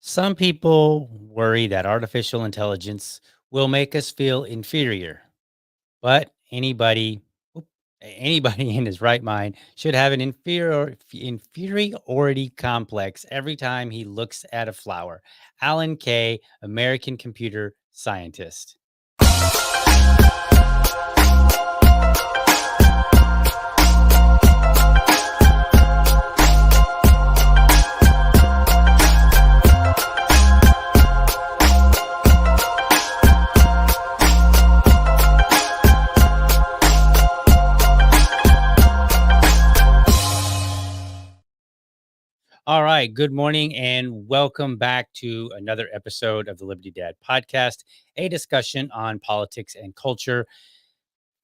Some people worry that artificial intelligence will make us feel inferior, but anybody in his right mind should have an inferiority complex every time he looks at a flower. Alan Kay, American computer scientist. All right. Good morning and welcome back to another episode of the Liberty Dad podcast, a discussion on politics and culture.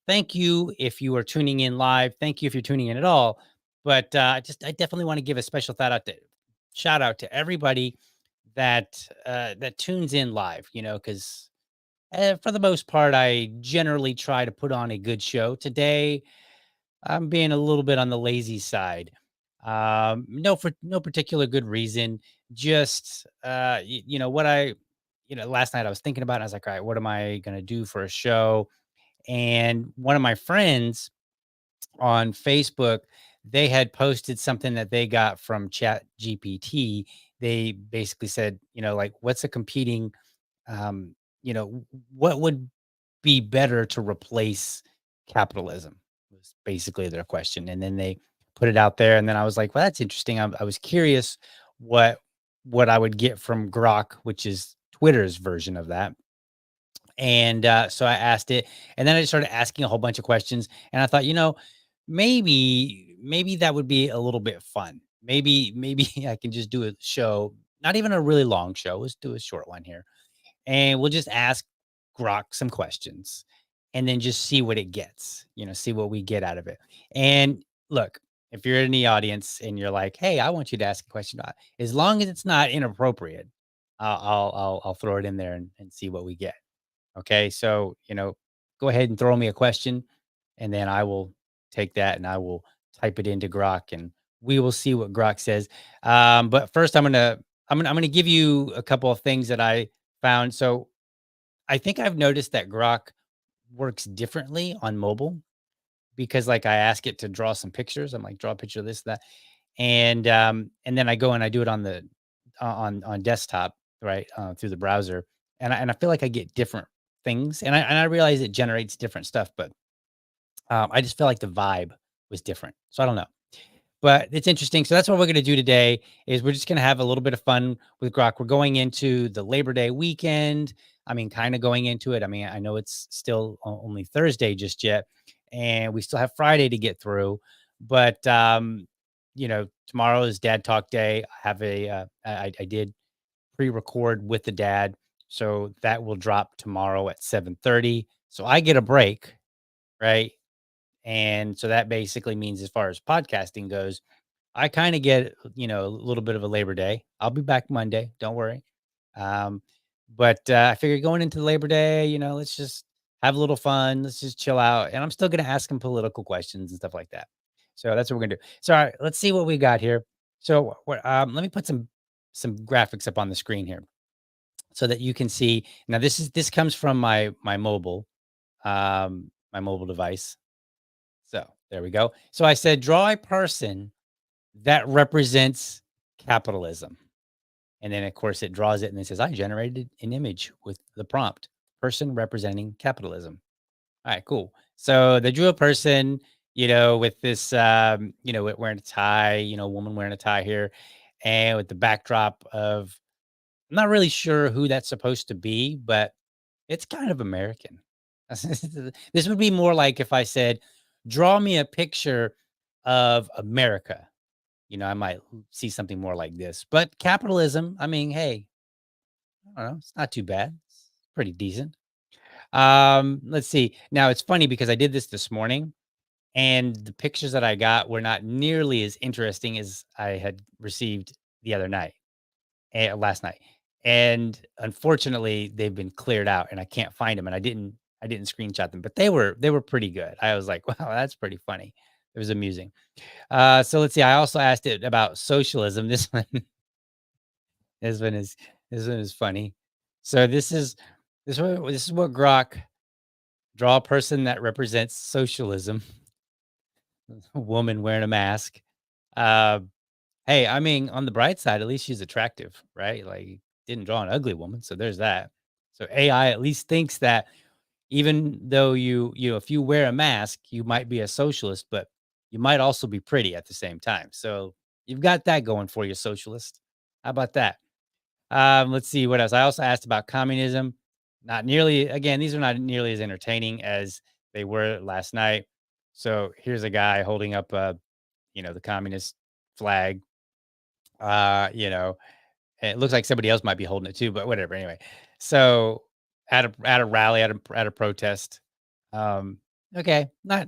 Thank you if you are tuning in live. Thank you if you're tuning in at all. But I definitely want to give a special shout out to everybody that tunes in live. Because for the most part, I generally try to put on a good show. Today, I'm being a little bit on the lazy side. No, for no particular good reason. Just last night I was thinking about it. I was like, all right, what am I going to do for a show? And one of my friends on Facebook, they had posted something that they got from Chat GPT. They basically said, like, what's a competing, um, what would be better to replace capitalism was basically their question. And then they put it out there. And then I was like, well, that's interesting. I was curious what what I would get from Grok, which is Twitter's version of that. And so I asked it, and then I started asking a whole bunch of questions. And I thought, maybe that would be a little bit fun. Maybe I can just do a show, not even a really long show. Let's do a short one here, and we'll just ask Grok some questions and then just see what it gets, see what we get out of it. And look, if you're in the audience and you're like, hey, I want you to ask a question, as long as it's not inappropriate, I'll throw it in there and see what we get. Okay. So, go ahead and throw me a question and then I will take that and I will type it into Grok and we will see what Grok says. But first I'm gonna give you a couple of things that I found. So I think I've noticed that Grok works differently on mobile because like I ask it to draw some pictures. I'm like, draw a picture of this, that. And then I go and I do it on the on desktop, right? Through the browser. And I feel like I get different things. And I realize it generates different stuff, but I just feel like the vibe was different. So I don't know. But it's interesting. So that's what we're going to do today is we're just going to have a little bit of fun with Grok. We're going into the Labor Day weekend. I mean, kind of going into it. I mean, I know it's still only Thursday just yet, and we still have Friday to get through. But tomorrow is Dad Talk Day. I did pre-record with the dad, so that will drop tomorrow at 7:30. So I get a break, right? And so that basically means as far as podcasting goes, I kind of get, a little bit of a Labor Day. I'll be back Monday. Don't worry. Um, but I figured going into Labor Day, let's just have a little fun. Let's just chill out. And I'm still going to ask him political questions and stuff like that. So that's what we're going to do. So all right, let's see what we got here. So let me put some graphics up on the screen here so that you can see. Now this comes from my mobile device. So there we go. So I said, draw a person that represents capitalism. And then, of course, it draws it and it says, I generated an image with the prompt person representing capitalism. All right, cool. So they drew a person, with this, wearing a tie, woman wearing a tie here, and with the backdrop of, I'm not really sure who that's supposed to be, but it's kind of American. This would be more like if I said, draw me a picture of America. I might see something more like this. But capitalism, I mean, hey, I don't know. It's not too bad. It's pretty decent. Let's see. Now it's funny because I did this morning and the pictures that I got were not nearly as interesting as I had received the other night, last night. And unfortunately, they've been cleared out and I can't find them. And I didn't screenshot them, but they were pretty good. I was like, wow, that's pretty funny. It was amusing. So let's see. I also asked it about socialism. This one, This one is this one is funny. So this is what Grok draw a person that represents socialism, a woman wearing a mask. Uh, hey, I mean, on the bright side, at least she's attractive, right? Like, didn't draw an ugly woman, so there's that. So AI at least thinks that even though if you wear a mask, you might be a socialist, but you might also be pretty at the same time. So you've got that going for you, socialist. How about that? Let's see what else. I also asked about communism. Not nearly, again, these are not nearly as entertaining as they were last night. So here's a guy holding up, the communist flag. It looks like somebody else might be holding it too, but whatever. Anyway, so at a rally, at a protest. Um, okay, not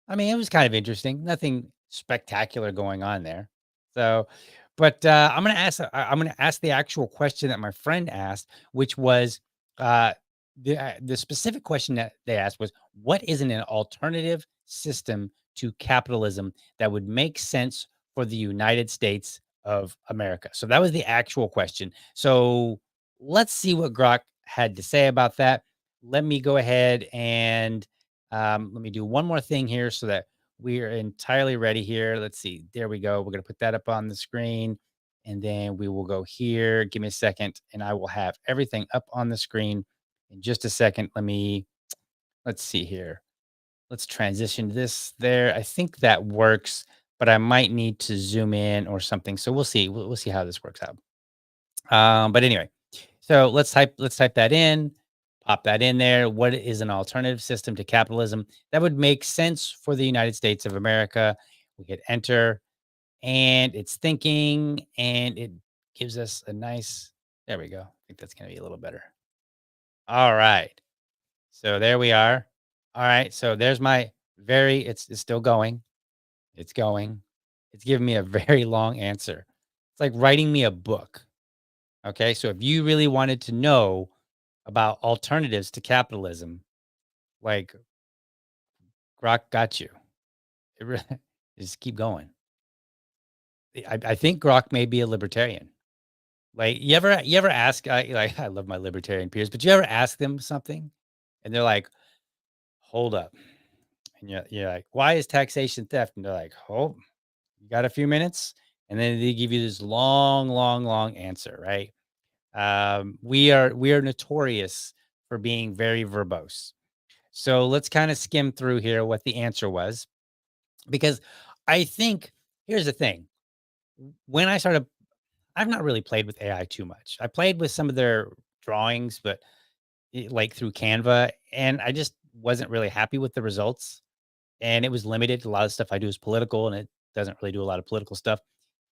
I mean, it was kind of interesting. Nothing spectacular going on there. So, but I'm gonna ask the actual question that my friend asked, which was uh, the specific question that they asked was, "What is an alternative system to capitalism that would make sense for the United States of America?" So that was the actual question. So let's see what Grok had to say about that. Let me go ahead and let me do one more thing here so that we are entirely ready here. Let's see. There we go. We're going to put that up on the screen and then we will go here. Give me a second and I will have everything up on the screen in just a second. Let's see here. Let's transition this there. I think that works, but I might need to zoom in or something. So we'll see. We'll see how this works out. But anyway, so let's type that in, pop that in there. What is an alternative system to capitalism that would make sense for the United States of America? We hit enter, and it's thinking, and it gives us a nice. There we go. I think that's gonna be a little better. All right. So there we are. All right. So there's my very. It's still going. It's going. It's giving me a very long answer. It's like writing me a book. Okay, so if you really wanted to know about alternatives to capitalism, like Grok got you. It really, just keep going. I think Grok may be a libertarian. Like you ever ask like I love my libertarian peers, but you ever ask them something and they're like, hold up. And you're like, why is taxation theft? And they're like, oh, you got a few minutes? And then they give you this long, long, long answer, right? We are notorious for being very verbose. So let's kind of skim through here what the answer was, because I think here's the thing. When I started, I've not really played with AI too much. I played with some of their drawings, but like through Canva, and I just wasn't really happy with the results. And it was limited. A lot of stuff I do is political, and it doesn't really do a lot of political stuff.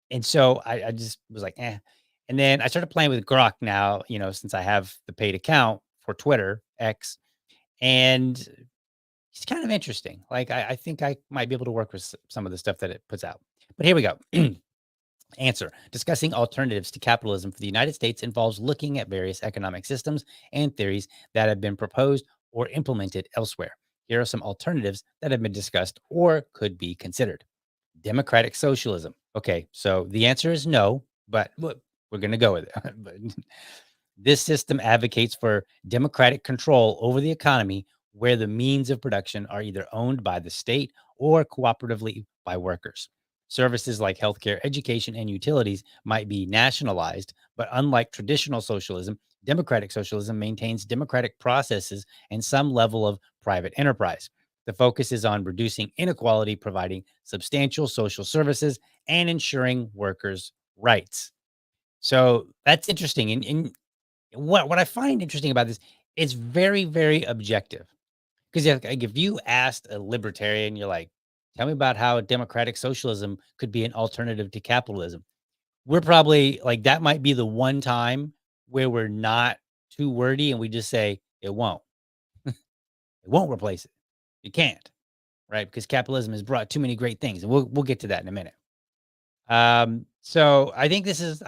And so I just was like, eh. And then I started playing with Grok now, since I have the paid account for Twitter X, and it's kind of interesting. Like I think I might be able to work with some of the stuff that it puts out. But here we go. Answer: discussing alternatives to capitalism for the United States involves looking at various economic systems and theories that have been proposed or implemented elsewhere. Here are some alternatives that have been discussed or could be considered. Democratic socialism. Okay, so the answer is no, but look, we're going to go with it. But this system advocates for democratic control over the economy where the means of production are either owned by the state or cooperatively by workers. Services like healthcare, education, and utilities might be nationalized, but unlike traditional socialism, democratic socialism maintains democratic processes and some level of private enterprise. The focus is on reducing inequality, providing substantial social services, and ensuring workers' rights. So that's interesting. And what I find interesting about this, it's very, very objective. Because if you asked a libertarian, you're like, tell me about how democratic socialism could be an alternative to capitalism. We're probably like, that might be the one time where we're not too wordy and we just say, it won't. It won't replace it. You can't, right? Because capitalism has brought too many great things. And we'll get to that in a minute. So I think this is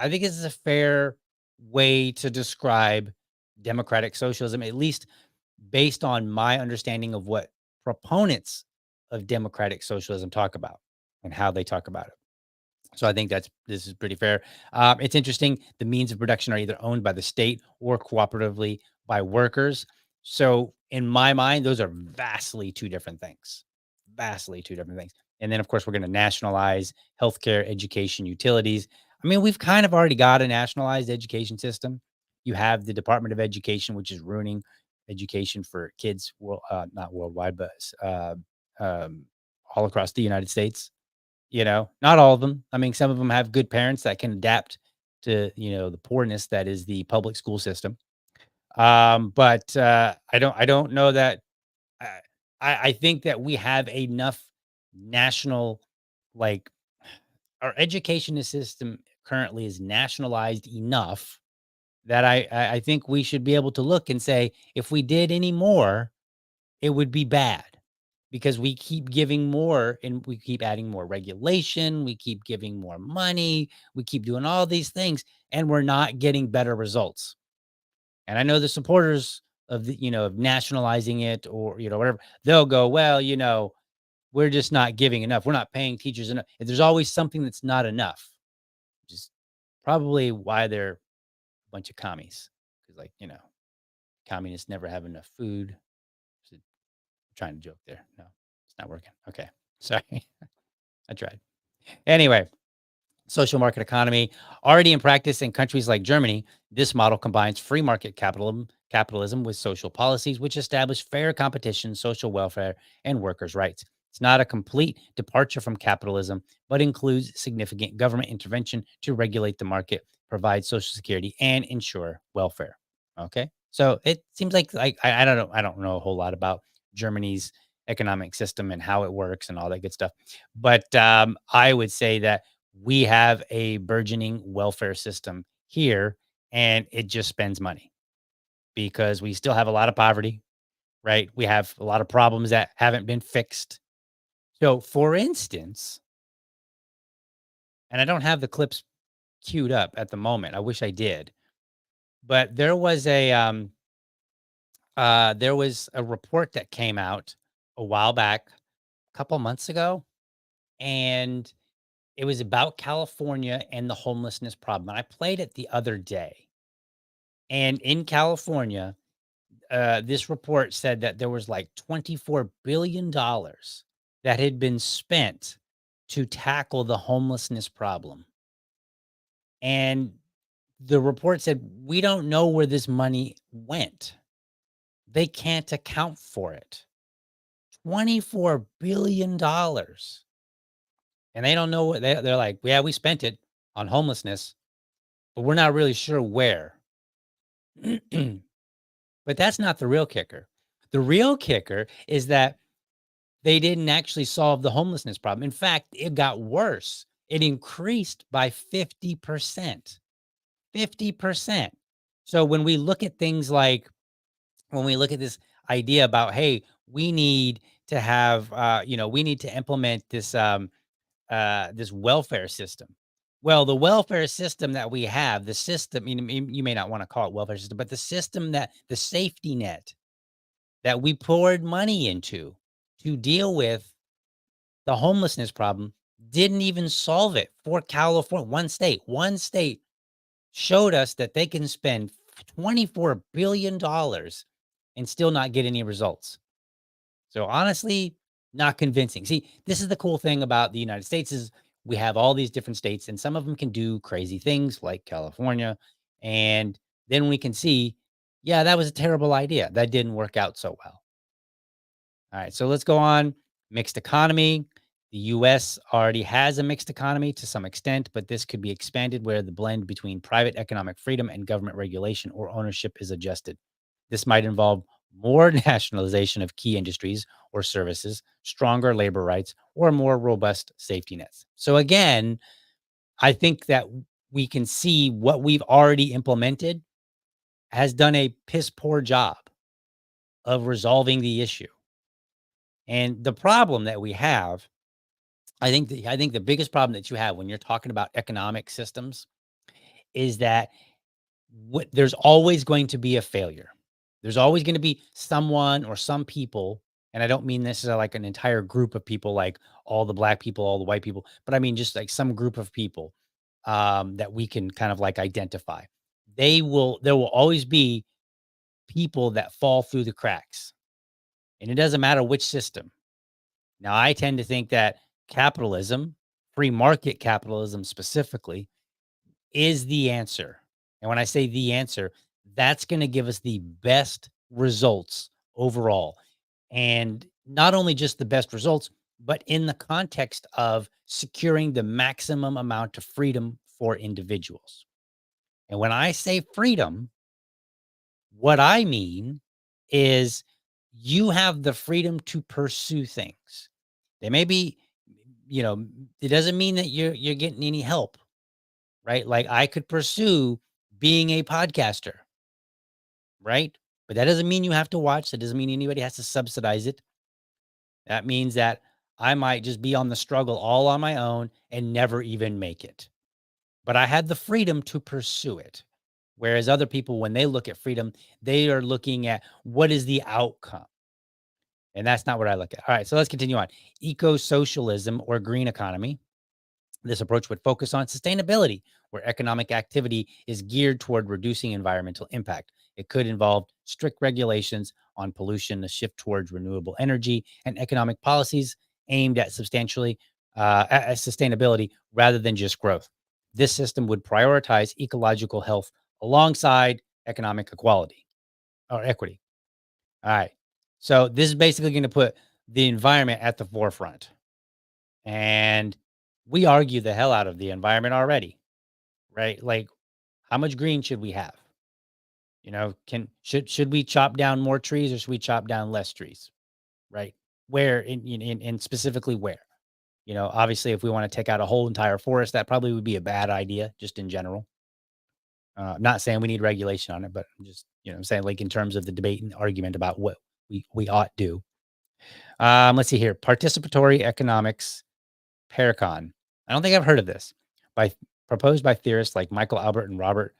a fair way to describe democratic socialism, at least based on my understanding of what proponents of democratic socialism talk about and how they talk about it. So I think this is pretty fair. It's interesting. The means of production are either owned by the state or cooperatively by workers. So in my mind, those are vastly two different things. Vastly two different things. And then of course we're going to nationalize healthcare, education, utilities. I mean, we've kind of already got a nationalized education system. You have the Department of Education, which is ruining education for kids, not worldwide, but um, all across the United States. Not all of them. I mean, some of them have good parents that can adapt to, the poorness that is the public school system. But I don't know that uh, I think that we have enough national, like, our education system currently is nationalized enough that I think we should be able to look and say, if we did any more, it would be bad because we keep giving more and we keep adding more regulation, we keep giving more money, we keep doing all these things, and we're not getting better results. And I know the supporters of of nationalizing it, or whatever, they'll go, well, we're just not giving enough. We're not paying teachers enough. And there's always something that's not enough, which is probably why they're a bunch of commies. Because, like, communists never have enough food. So, trying to joke there. No, it's not working. Okay. Sorry. I tried. Anyway, social market economy already in practice in countries like Germany. This model combines free market capitalism with social policies which establish fair competition, social welfare, and workers' rights. It's not a complete departure from capitalism, but includes significant government intervention to regulate the market, provide social security, and ensure welfare. Okay, so it seems like I don't know. I don't know a whole lot about Germany's economic system and how it works and all that good stuff, but I would say that we have a burgeoning welfare system here, and it just spends money because we still have a lot of poverty, right? We have a lot of problems that haven't been fixed. So, for instance, and I don't have the clips queued up at the moment. I wish I did, but there was a report that came out a while back, a couple months ago, and it was about California and the homelessness problem. And I played it the other day. And in California, this report said that there was like $24 billion that had been spent to tackle the homelessness problem. And the report said, we don't know where this money went. They can't account for it. $24 billion. And they don't know what they're like, yeah, we spent it on homelessness, but we're not really sure where. But that's not the real kicker. The real kicker is that they didn't actually solve the homelessness problem. In fact, it got worse. It increased by 50%. 50%. So when we look at this idea about, hey, we need to have, we need to implement this welfare system. Well, the welfare system that we have, the system, you may not want to call it welfare system, but the safety net that we poured money into to deal with the homelessness problem didn't even solve it for California. One state showed us that they can spend $24 billion and still not get any results. So honestly, not convincing. See, this is the cool thing about the United States is we have all these different states and some of them can do crazy things like California. And then we can see, yeah, that was a terrible idea. That didn't work out so well. All right, so let's go on. Mixed economy. The US already has a mixed economy to some extent, but this could be expanded where the blend between private economic freedom and government regulation or ownership is adjusted. This might involve more nationalization of key industries or services, stronger labor rights, or more robust safety nets. So, again, I think that we can see what we've already implemented has done a piss poor job of resolving the issue. And the problem that we have, I think the biggest problem that you have when you're talking about economic systems is that there's always going to be a failure. There's always going to be someone or some people, And I don't mean this as like an entire group of people, like all the black people, all the white people, but I mean just like some group of people that we can kind of like identify. There will always be people that fall through the cracks, and it doesn't matter which system. Now, I tend to think that capitalism, free market capitalism specifically, is the answer. And when I say the answer, that's going to give us the best results overall. And not only just the best results, but in the context of securing the maximum amount of freedom for individuals. And when I say freedom, what I mean is you have the freedom to pursue things. They may be, it doesn't mean that you're getting any help, right? Like I could pursue being a podcaster, right? But that doesn't mean you have to watch. That doesn't mean anybody has to subsidize it. That means that I might just be on the struggle all on my own and never even make it. But I had the freedom to pursue it. Whereas other people, when they look at freedom, they are looking at what is the outcome. And that's not what I look at. All right, so let's continue on. Eco socialism or green economy. This approach would focus on sustainability, where economic activity is geared toward reducing environmental impact. It could involve strict regulations on pollution, a shift towards renewable energy, and economic policies aimed at at sustainability rather than just growth. This system would prioritize ecological health alongside economic equality or equity. All right. So this is basically going to put the environment at the forefront. And we argue the hell out of the environment already, right? Like, how much green should we have? Should we chop down more trees or should we chop down less trees? Right? Where in specifically where? Obviously, if we want to take out a whole entire forest, that probably would be a bad idea, just in general. I'm not saying we need regulation on it, but I'm just I'm saying like in terms of the debate and argument about what we ought do. Let's see here, participatory economics Paracon. I don't think I've heard of this. By proposed by theorists like Michael Albert and Robert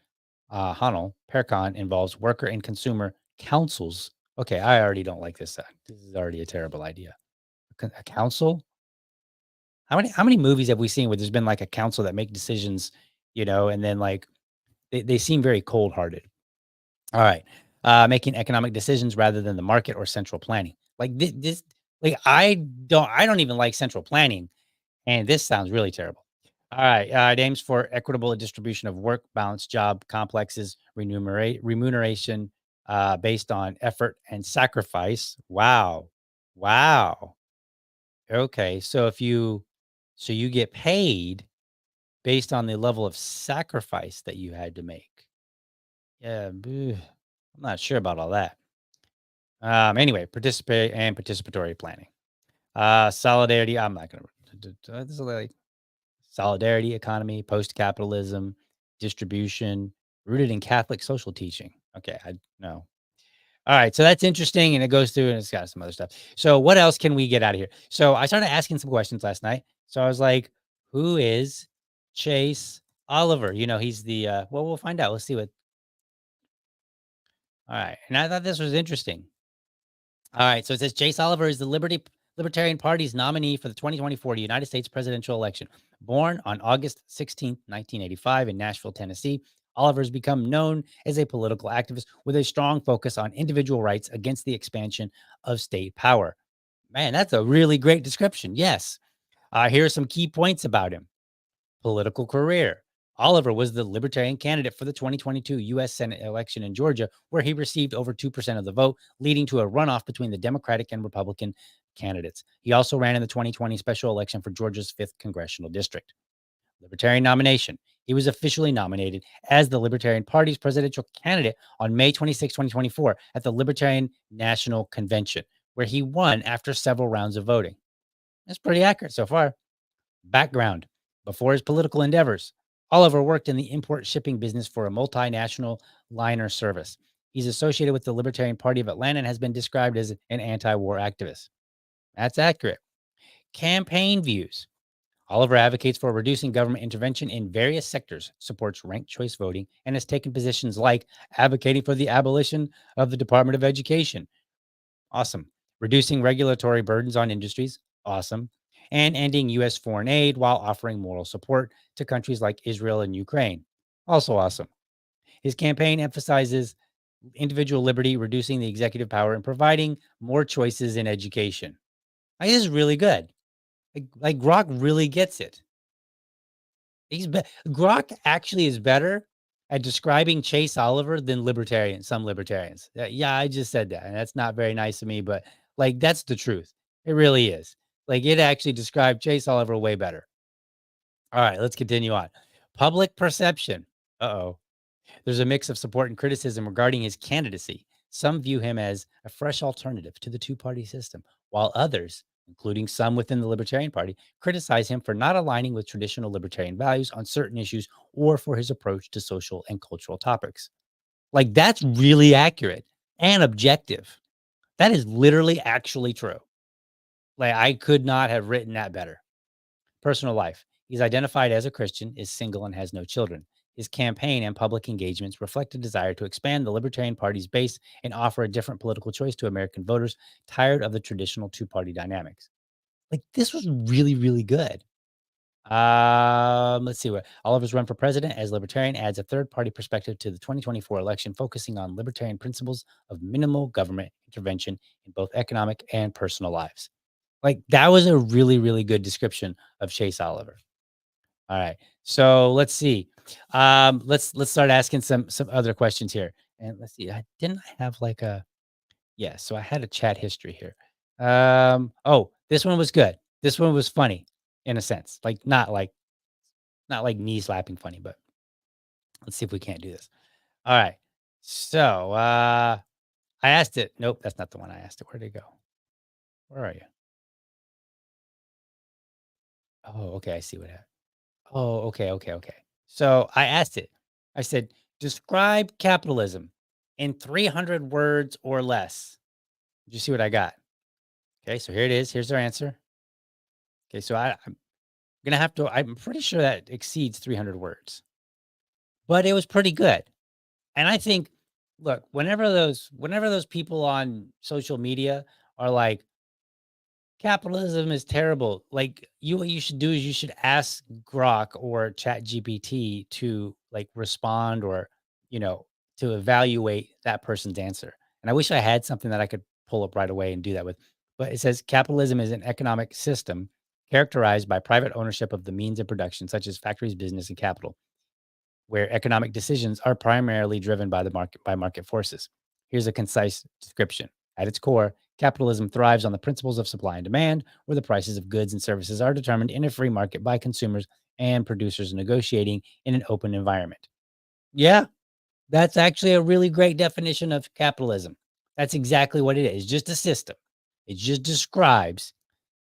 Hahnel, Paracon involves worker and consumer councils. Okay, I already don't like this. This is already a terrible idea. A council? How many movies have we seen where there's been like a council that make decisions, and then like they seem very cold hearted. All right, making economic decisions rather than the market or central planning. Like this, like I don't even like central planning. And this sounds really terrible. All right. It aims for equitable distribution of work, balanced job complexes, remuneration based on effort and sacrifice. Wow. Wow. Okay. So you get paid based on the level of sacrifice that you had to make. Yeah. I'm not sure about all that. Anyway, participate and participatory planning. Solidarity. I'm not going to, this is like solidarity economy, post-capitalism, distribution, rooted in Catholic social teaching. Okay, I know. All right, so that's interesting, and it goes through, and it's got some other stuff. So, what else can we get out of here? So, I started asking some questions last night. So, I was like, "Who is Chase Oliver?" He's the well, we'll find out. Let's see what. All right, and I thought this was interesting. All right. So it says Chase Oliver is the Libertarian Party's nominee for the 2024 United States presidential election. Born on August 16th, 1985 in Nashville, Tennessee, Oliver has become known as a political activist with a strong focus on individual rights against the expansion of state power. Man, that's a really great description. Yes. Here are some key points about him. Political career. Oliver was the Libertarian candidate for the 2022 U.S. Senate election in Georgia, where he received over 2% of the vote, leading to a runoff between the Democratic and Republican candidates. He also ran in the 2020 special election for Georgia's 5th congressional district. Libertarian nomination. He was officially nominated as the Libertarian Party's presidential candidate on May 26, 2024, at the Libertarian National Convention, where he won after several rounds of voting. That's pretty accurate so far. Background. Before his political endeavors, Oliver worked in the import shipping business for a multinational liner service. He's associated with the Libertarian Party of Atlanta and has been described as an anti-war activist. That's accurate. Campaign views. Oliver advocates for reducing government intervention in various sectors, supports ranked choice voting, and has taken positions like advocating for the abolition of the Department of Education. Awesome. reducing regulatory burdens on industries, awesome, and ending U.S. foreign aid while offering moral support to countries like Israel and Ukraine, also awesome. His campaign emphasizes individual liberty, reducing the executive power, and providing more choices in education. Like, this is really good. Like Grok really gets it. Grok actually is better at describing Chase Oliver than some libertarians. Yeah, I just said that, and that's not very nice of me, but like that's the truth. It really is. Like it actually described Chase Oliver way better. All right, let's continue on. Public perception. Uh-oh. There's a mix of support and criticism regarding his candidacy. Some view him as a fresh alternative to the two-party system, while others, including some within the Libertarian Party, criticize him for not aligning with traditional libertarian values on certain issues or for his approach to social and cultural topics. Like, that's really accurate and objective. That is literally actually true. Like, I could not have written that better. Personal life. He's identified as a Christian, is single, and has no children. His campaign and public engagements reflect a desire to expand the Libertarian Party's base and offer a different political choice to American voters tired of the traditional two-party dynamics. Like, this was really, really good. Let's see what Oliver's run for president as libertarian adds a third-party perspective to the 2024 election, focusing on libertarian principles of minimal government intervention in both economic and personal lives. Like, that was a really, really good description of Chase Oliver. All right. So let's see. Let's start asking some other questions here. And let's see. I didn't have like a yeah, so I had a chat history here. Oh, this one was good. This one was funny in a sense. Like not like knee slapping funny, but let's see if we can't do this. All right. So I asked it. Nope, that's not the one I asked it. Where'd it go? Where are you? Oh, okay. I see what happened. Oh, okay, okay, okay. So I asked it. I said, "Describe capitalism in 300 words or less." Did you see what I got? Okay, so here it is. Here's their answer. Okay, so I'm gonna have to. I'm pretty sure that exceeds 300 words, but it was pretty good. And I think, look, whenever those people on social media are like, capitalism is terrible. Like what you should do is you should ask Grok or ChatGPT to like respond or, you know, to evaluate that person's answer. And I wish I had something that I could pull up right away and do that with. But it says capitalism is an economic system characterized by private ownership of the means of production, such as factories, business, and capital, where economic decisions are primarily driven by market forces. Here's a concise description. At its core, capitalism thrives on the principles of supply and demand, where the prices of goods and services are determined in a free market by consumers and producers negotiating in an open environment. Yeah, that's actually a really great definition of capitalism. That's exactly what it is. Just a system. It just describes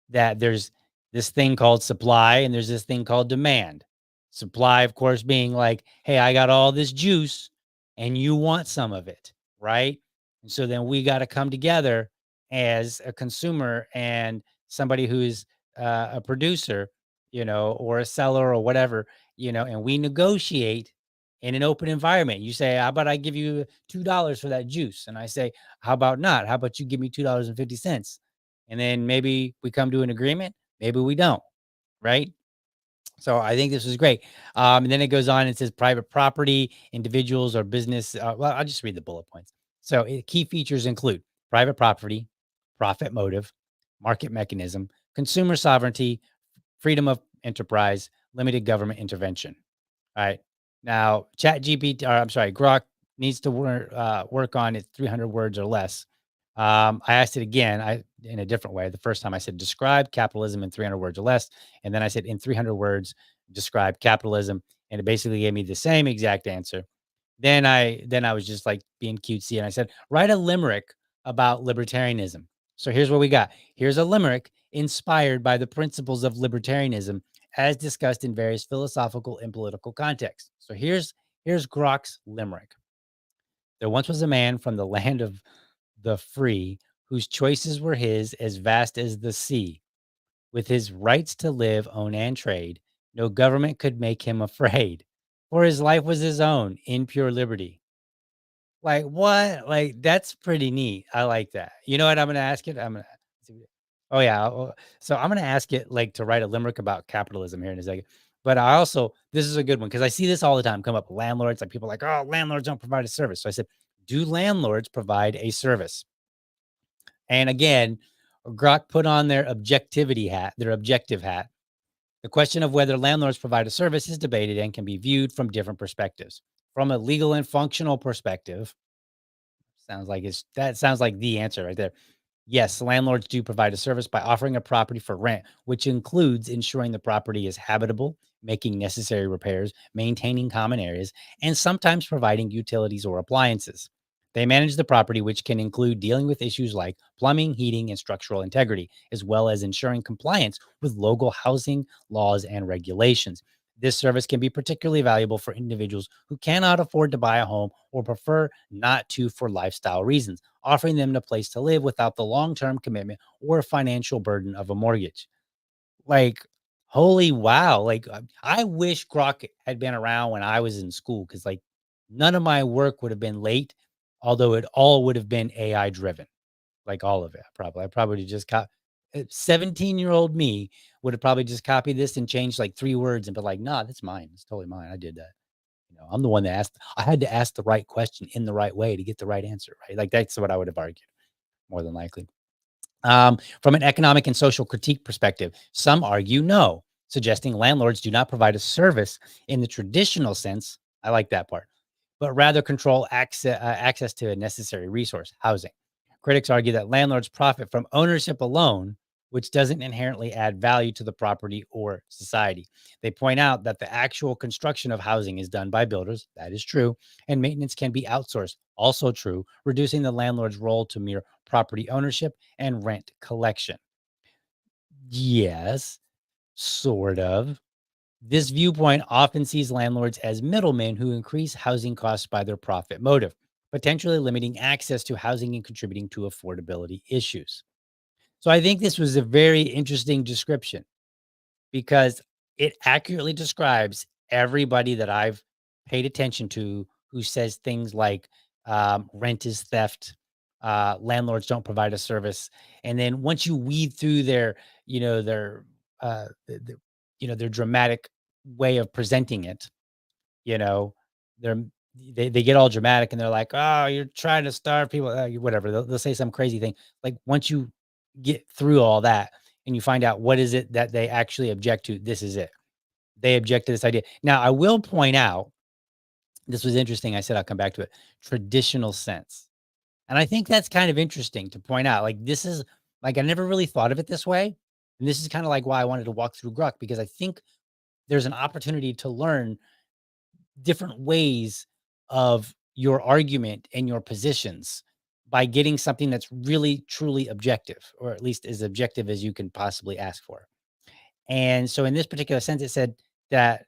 that there's this thing called supply and there's this thing called demand. Supply, of course, being like, hey, I got all this juice and you want some of it, right? And so then we got to come together as a consumer and somebody who's a producer, or a seller or whatever, and we negotiate in an open environment. You say, how about I give you $2 for that juice? And I say, how about not? How about you give me $2.50? And then maybe we come to an agreement, maybe we don't, right? So I think this is great. And then it goes on and says private property, individuals or business. Well, I'll just read the bullet points. So key features include private property, profit motive, market mechanism, consumer sovereignty, freedom of enterprise, limited government intervention. All right. Now, ChatGPT, or I'm sorry, Grok needs to work on it 300 words or less. I asked it again, in a different way. The first time I said, describe capitalism in 300 words or less. And then I said, in 300 words, describe capitalism. And it basically gave me the same exact answer. Then I was just like being cutesy and I said, write a limerick about libertarianism. So here's what we got. Here's a limerick inspired by the principles of libertarianism as discussed in various philosophical and political contexts. So here's Grok's limerick. There once was a man from the land of the free whose choices were his as vast as the sea. With his rights to live, own, and trade, no government could make him afraid, for his life was his own in pure liberty. Like, what? Like, that's pretty neat. I like that. You know what I'm gonna ask it? Oh, yeah. So I'm gonna ask it, like, to write a limerick about capitalism here in a second. But I also this is a good one because I see this all the time come up. Landlords, like, people like, "Oh, landlords don't provide a service." So I said, "Do landlords provide a service?" And again, Grok put on their objective hat. The question of whether landlords provide a service is debated and can be viewed from different perspectives. From a legal and functional perspective, sounds like the answer right there. Yes, landlords do provide a service by offering a property for rent, which includes ensuring the property is habitable, making necessary repairs, maintaining common areas, and sometimes providing utilities or appliances. They manage the property, which can include dealing with issues like plumbing, heating, and structural integrity, as well as ensuring compliance with local housing laws and regulations. This service can be particularly valuable for individuals who cannot afford to buy a home or prefer not to for lifestyle reasons, offering them a place to live without the long-term commitment or financial burden of a mortgage. Like, holy wow. Like, I wish Grok had been around when I was in school because, like, none of my work would have been late, although it all would have been AI driven, like all of it. I probably just got 17-year-old me would have probably just copied this and changed like three words and be like, nah, that's mine. It's totally mine. I did that. I'm the one that I had to ask the right question in the right way to get the right answer, right? Like, that's what I would have argued more than likely. From an economic and social critique perspective, some argue no, suggesting landlords do not provide a service in the traditional sense. I like that part, but rather control access to a necessary resource, housing. Critics argue that landlords profit from ownership alone, which doesn't inherently add value to the property or society. They point out that the actual construction of housing is done by builders. That is true. And maintenance can be outsourced. Also true, reducing the landlord's role to mere property ownership and rent collection. Yes, sort of. This viewpoint often sees landlords as middlemen who increase housing costs by their profit motive, potentially limiting access to housing and contributing to affordability issues. So I think this was a very interesting description because it accurately describes everybody that I've paid attention to who says things like rent is theft, landlords don't provide a service, and then once you weed through their their dramatic way of presenting it, you know, they're they get all dramatic and they're like, "Oh, you're trying to starve people," whatever. They'll say some crazy thing. Like, once you get through all that and you find out what is it that they actually object to, this is it. They object to this idea. Now, I will point out, this was interesting. I said I'll come back to it. Traditional sense. And I think that's kind of interesting to point out. Like, this is like, I never really thought of it this way. And this is kind of like why I wanted to walk through Grok, because I think there's an opportunity to learn different ways of your argument and your positions by getting something that's really truly objective, or at least as objective as you can possibly ask for. And so in this particular sense, it said that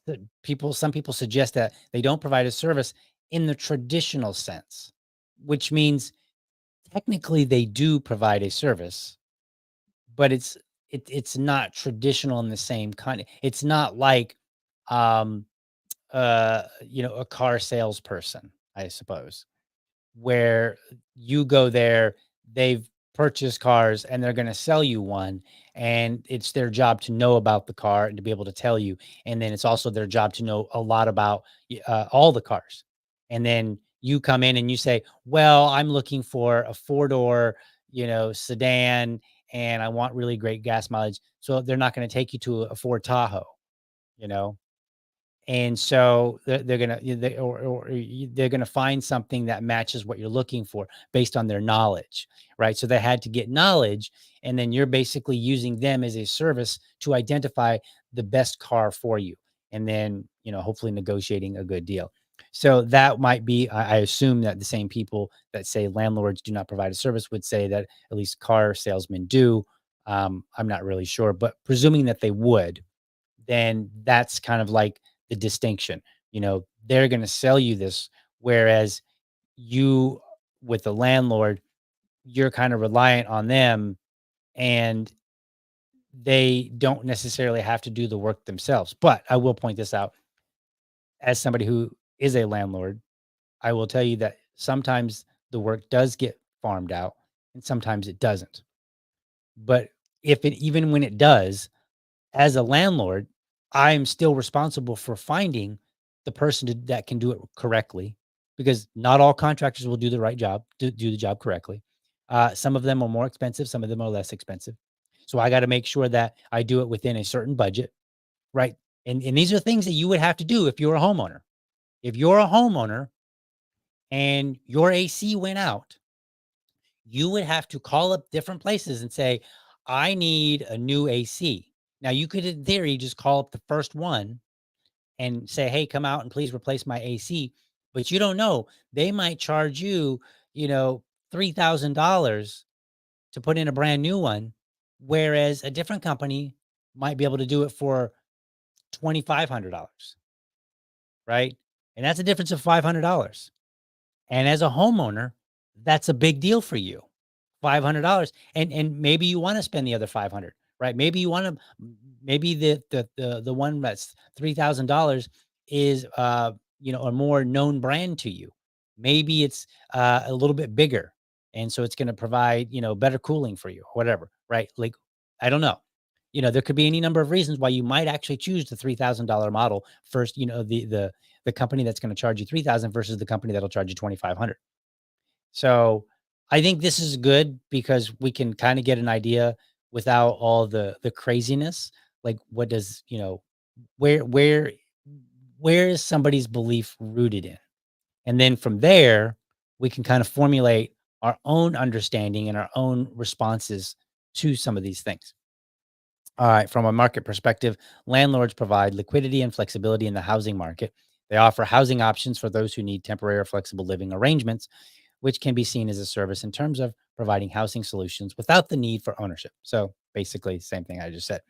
some people suggest that they don't provide a service in the traditional sense, which means technically they do provide a service, but it's not traditional in the same kind. It's not like um a car salesperson, I suppose, where you go there, they've purchased cars and they're going to sell you one, and it's their job to know about the car and to be able to tell you, and then it's also their job to know a lot about all the cars. And then you come in and you say, well, I'm looking for a four-door sedan, and I want really great gas mileage. So they're not going to take you to a Ford Tahoe, you know and so they're gonna they or they're gonna find something that matches what you're looking for based on their knowledge, right? So they had to get knowledge, and then you're basically using them as a service to identify the best car for you, and then hopefully negotiating a good deal. So that might be, I assume that the same people that say landlords do not provide a service would say that at least car salesmen do. I'm not really sure, but presuming that they would, then that's kind of like the distinction. They're going to sell you this, whereas you, with the landlord, you're kind of reliant on them, and they don't necessarily have to do the work themselves. But I will point this out, as somebody who is a landlord, I will tell you that Sometimes the work does get farmed out and sometimes it doesn't. But if it even when it does, as a landlord, I'm still responsible for finding the person that can do it correctly because not all contractors will do the right job, do the job correctly. Some of them are more expensive, some of them are less expensive. So I got to make sure that I do it within a certain budget, right? And these are things that you would have to do if you're a homeowner. If you're a homeowner and your AC went out, you would have to call up different places and say, I need a new AC. Now, you could, in theory, just call up the first one and say, hey, come out and please replace my AC. But you don't know. They might charge you, you know, $3,000 to put in a brand new one, whereas a different company might be able to do it for $2,500, right? And that's a difference of $500. And as a homeowner, that's a big deal for you. $500 and maybe you wanna spend the other 500, right? Maybe you wanna maybe the one that's $3,000 is, a more known brand to you. Maybe it's, a little bit bigger, and so it's gonna provide, better cooling for you, whatever, right? Like, I don't know. There could be any number of reasons why you might actually choose the $3,000 model first, the company that's gonna charge you 3,000 versus the company that'll charge you 2,500. So, I think this is good because we can kinda get an idea without all the craziness. Like, what does where where where is somebody's belief rooted in? And then from there, we can kind of formulate our own understanding and our own responses to some of these things. All right, from a market perspective, landlords provide liquidity and flexibility in the housing market. They offer housing options for those who need temporary or flexible living arrangements, which can be seen as a service in terms of providing housing solutions without the need for ownership. So basically, same thing I just said.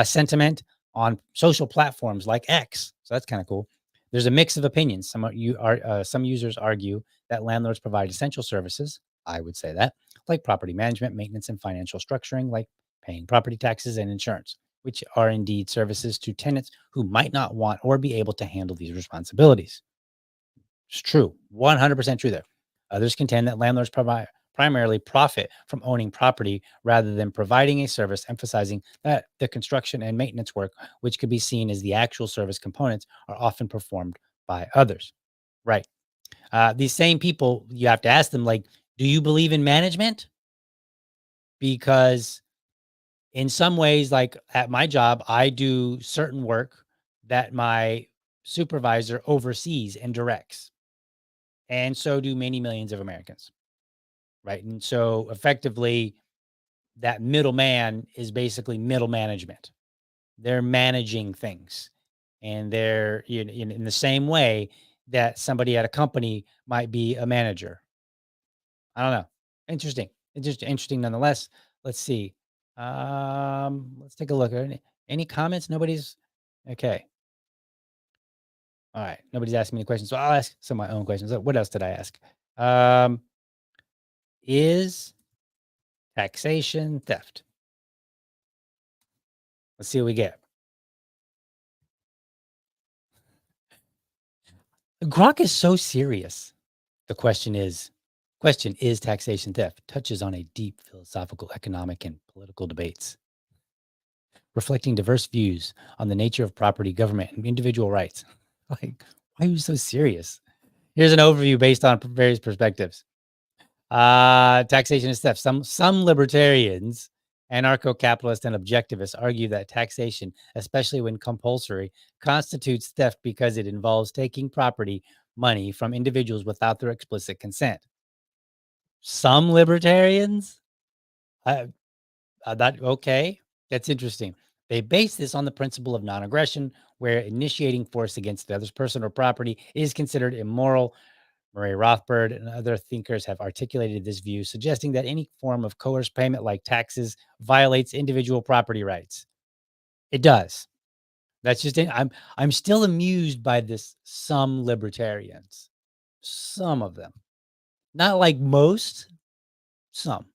Sentiment on social platforms like X. So that's kind of cool. There's a mix of opinions. Some users argue that landlords provide essential services. I would say that, like property management, maintenance, and financial structuring, like paying property taxes and insurance, which are indeed services to tenants who might not want or be able to handle these responsibilities. It's true, 100% true there. Others contend that landlords primarily profit from owning property rather than providing a service, emphasizing that the construction and maintenance work, which could be seen as the actual service components, are often performed by others. Right. These same people, you have to ask them, like, do you believe in management? Because in some ways, like at my job, I do certain work that my supervisor oversees and directs. And so do many millions of Americans. Right. And so effectively, that middleman is basically middle management. They're managing things and they're in the same way that somebody at a company might be a manager. I don't know. Interesting. Interesting nonetheless. Let's see. Let's take a look. Any comments? Nobody's okay. All right. Nobody's asking me any questions. So I'll ask some of my own questions. What else did I ask? Um, is taxation theft? Let's see what we get. Grok is so serious. The question is taxation theft touches on a deep philosophical, economic, and political debates, reflecting diverse views on the nature of property, government, and individual rights. Like, why are you so serious? Here's an overview based on various perspectives. Taxation is theft. Some libertarians, anarcho-capitalists, and objectivists argue that taxation, especially when compulsory, constitutes theft because it involves taking property money from individuals without their explicit consent. Some libertarians, uh, that okay, that's interesting. They base this on the principle of non-aggression, where initiating force against the other's person or property is considered immoral. Murray Rothbard and other thinkers have articulated this view, suggesting that any form of coerced payment like taxes violates individual property rights. It does. That's just it. I'm still amused by this. Some libertarians, some of them, not like most. Some.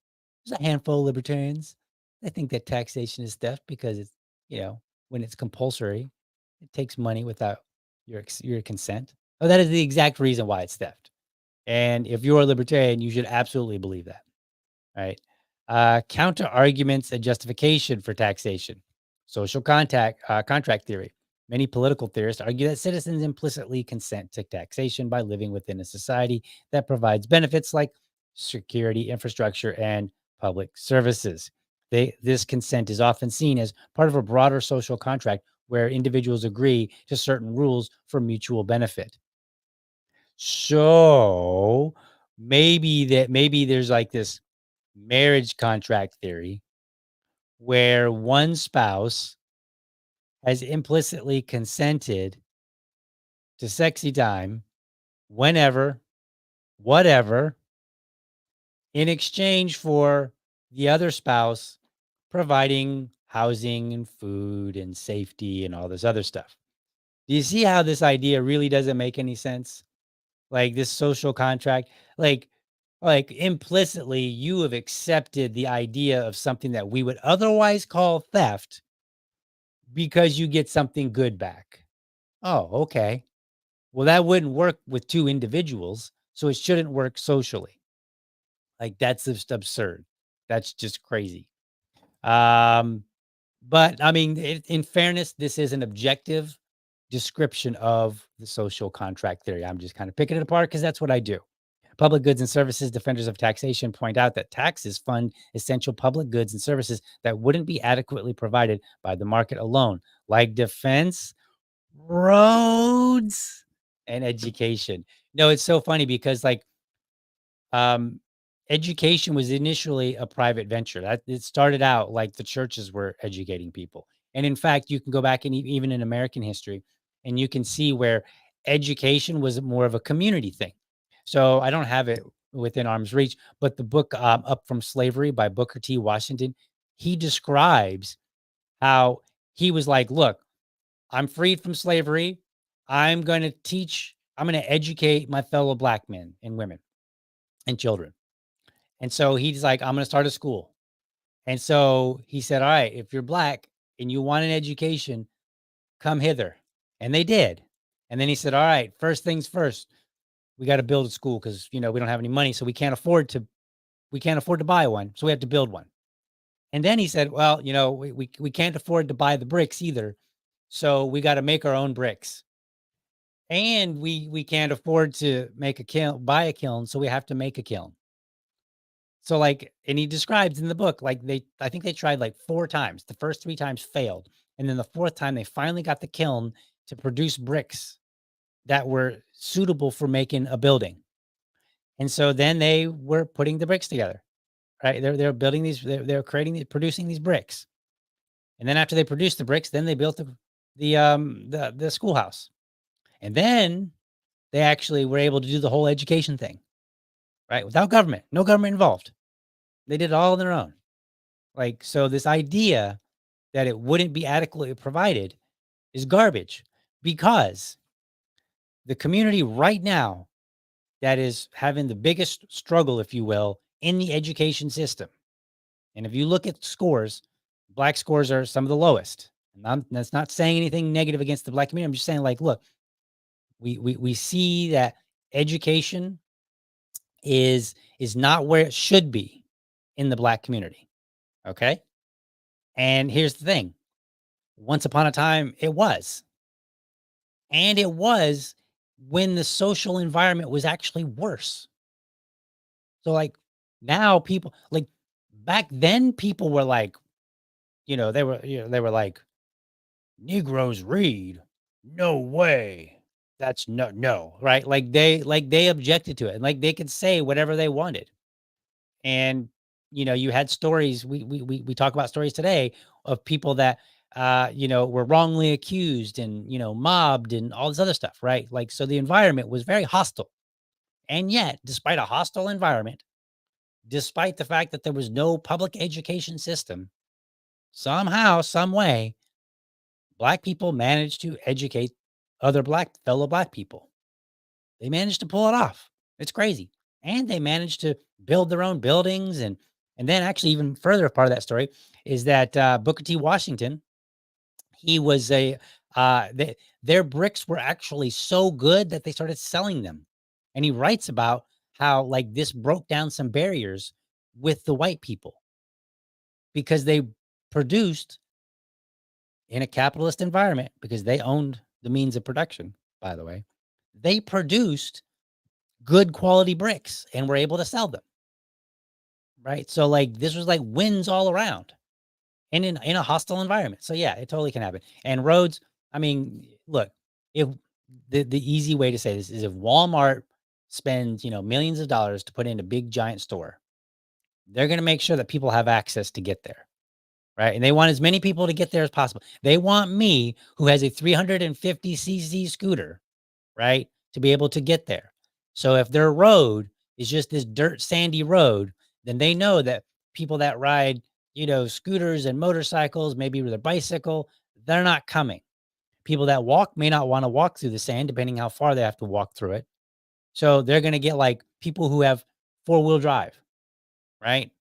There's a handful of libertarians. I think that taxation is theft because it's when it's compulsory, it takes money without your consent. Oh, that is the exact reason why it's theft. And if you're a libertarian, you should absolutely believe that, right? Counter arguments and justification for taxation. Contract theory. Many political theorists argue that citizens implicitly consent to taxation by living within a society that provides benefits like security, infrastructure, and public services. This consent is often seen as part of a broader social contract where individuals agree to certain rules for mutual benefit. So maybe there's like this marriage contract theory where one spouse has implicitly consented to sexy time whenever, whatever, in exchange for the other spouse providing housing and food and safety and all this other stuff. Do you see how this idea really doesn't make any sense? Like this social contract, like implicitly you have accepted the idea of something that we would otherwise call theft because you get something good back. Oh, okay. Well, that wouldn't work with two individuals, so it shouldn't work socially. Like that's just absurd. That's just crazy. Um, but I mean, in fairness, this is an objective description of the social contract theory. I'm just kind of picking it apart because that's what I do. Public goods and services defenders of taxation point out that taxes fund essential public goods and services that wouldn't be adequately provided by the market alone, like defense, roads, and education. No, it's so funny because um, education was initially a private venture. That it started out like the churches were educating people. And in fact, you can go back and even in American history, and you can see where education was more of a community thing. So I don't have it within arm's reach, but the book Up from Slavery by Booker T. Washington, he describes how he was like, look, I'm freed from slavery. I'm going to educate my fellow black men and women and children. And so he's like, I'm going to start a school. And so he said, all right, if you're black and you want an education, come hither. And they did. And then he said, all right, first things first, we got to build a school because, we don't have any money. So we can't afford to buy one. So we have to build one. And then he said, well, we can't afford to buy the bricks either. So we got to make our own bricks. And we can't afford to buy a kiln. So we have to make a kiln. So, and he describes in the book, I think they tried like 4 times. The first 3 times failed. And then the 4th time, they finally got the kiln to produce bricks that were suitable for making a building. And so then they were putting the bricks together, right? They're building they're producing these bricks. And then after they produced the bricks, then they built the schoolhouse. And then they actually were able to do the whole education thing, right? Without government, no government involved. They did it all on their own. So this idea that it wouldn't be adequately provided is garbage because the community right now that is having the biggest struggle, if you will, in the education system. And if you look at scores, black scores are some of the lowest. And that's not saying anything negative against the black community. I'm just saying, look, we see that education is not where it should be in the black community. Okay. And here's the thing. Once upon a time, it was. And it was when the social environment was actually worse. So, now people back then, people were like, they were like, Negroes read. No way. That's no, right? They objected to it and they could say whatever they wanted. And, you had stories, we talk about stories today of people that, were wrongly accused and, mobbed and all this other stuff, right? So the environment was very hostile. And yet, despite a hostile environment, despite the fact that there was no public education system, somehow, some way, black people managed to educate other fellow black people. They managed to pull it off. It's crazy. And they managed to build their own buildings. And then actually even further part of that story is that Booker T. Washington, he was their bricks were actually so good that they started selling them. And he writes about how like this broke down some barriers with the white people because they produced in a capitalist environment because they owned the means of production, by the way. They produced good quality bricks and were able to sell them, right? So like this was like wins all around and in a hostile environment. So yeah, it totally can happen. And roads, I mean, look, if the easy way to say this is if Walmart spends, millions of dollars to put in a big giant store, they're going to make sure that people have access to get there. Right. And they want as many people to get there as possible. They want me, who has a 350cc scooter, right, to be able to get there. So if their road is just this dirt, sandy road, then they know that people that ride, scooters and motorcycles, maybe with a bicycle, they're not coming. People that walk may not want to walk through the sand, depending how far they have to walk through it. So they're going to get like people who have four-wheel drive, right?